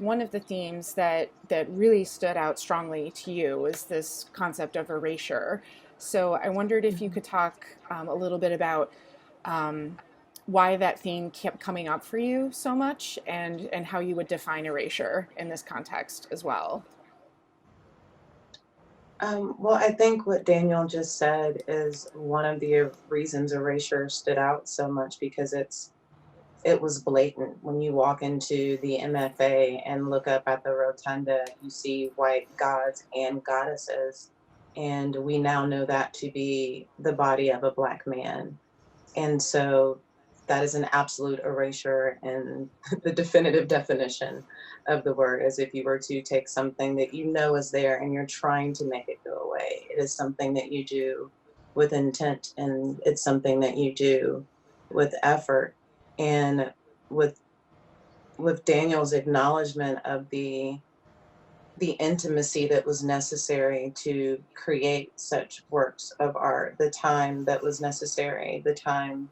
One of the themes that really stood out strongly to you was this concept of erasure. So I wondered if you Mhm. could talk a little bit about um, why that theme kept coming up for you so much, and how you would define erasure in this context as well. Well, I think what Daniel just said is one of the reasons Erasure stood out so much because it was blatant. When you walk into the MFA and look up at the rotunda, you see white gods and goddesses, and we now know that to be the body of a Black man. And so that is an absolute erasure in the definitive definition of the word, as if you were to take something that you know is there and you're trying to make it go away. It is something that you do with intent, and it's something that you do with effort. And with with Daniel's acknowledgement of the intimacy that was necessary to create such works of art, the time that was necessary, the time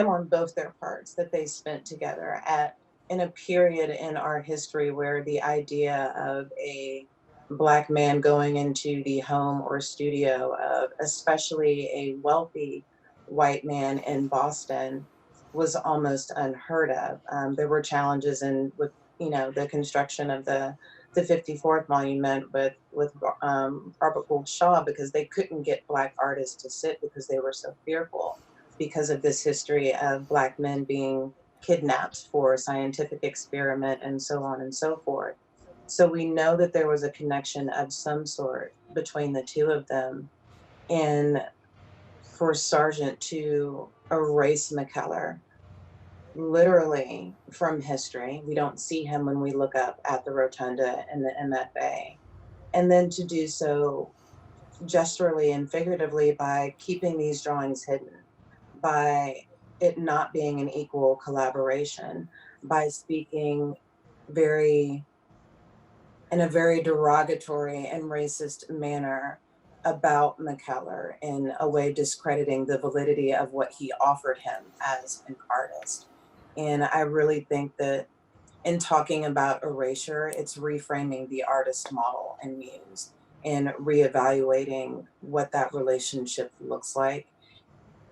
on both their parts that they spent together at in a period in our history where the idea of a Black man going into the home or studio of especially a wealthy white man in Boston was almost unheard of. There were challenges in with the construction of the 54th monument with Robert Gould Shaw, because they couldn't get Black artists to sit because they were so fearful because of this history of Black men being kidnapped for scientific experiment and so on and so forth. So we know that there was a connection of some sort between the two of them. And for Sargent to erase McKellar literally from history, we don't see him when we look up at the rotunda in the MFA. And then to do so gesturally and figuratively by keeping these drawings hidden, by it not being an equal collaboration, by speaking very in a very derogatory and racist manner about McKellar, in a way discrediting the validity of what he offered him as an artist. And I really think that in talking about erasure, it's reframing the artist model and muse and reevaluating what that relationship looks like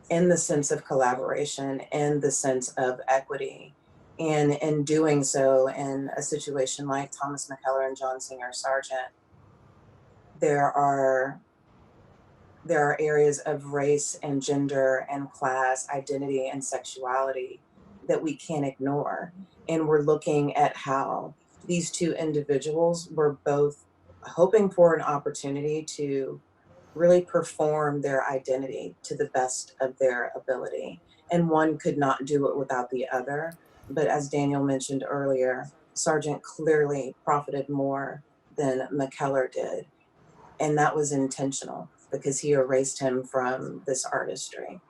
in the sense of collaboration and the sense of equity. And in doing so, in a situation like Thomas McKeller and John Singer Sargent, there are there are areas of race and gender and class, identity and sexuality that we can't ignore. And we're looking at how these two individuals were both hoping for an opportunity to really perform their identity to the best of their ability. And one could not do it without the other. But as Daniel mentioned earlier, Sargent clearly profited more than McKellar did. And that was intentional because he erased him from this artistry.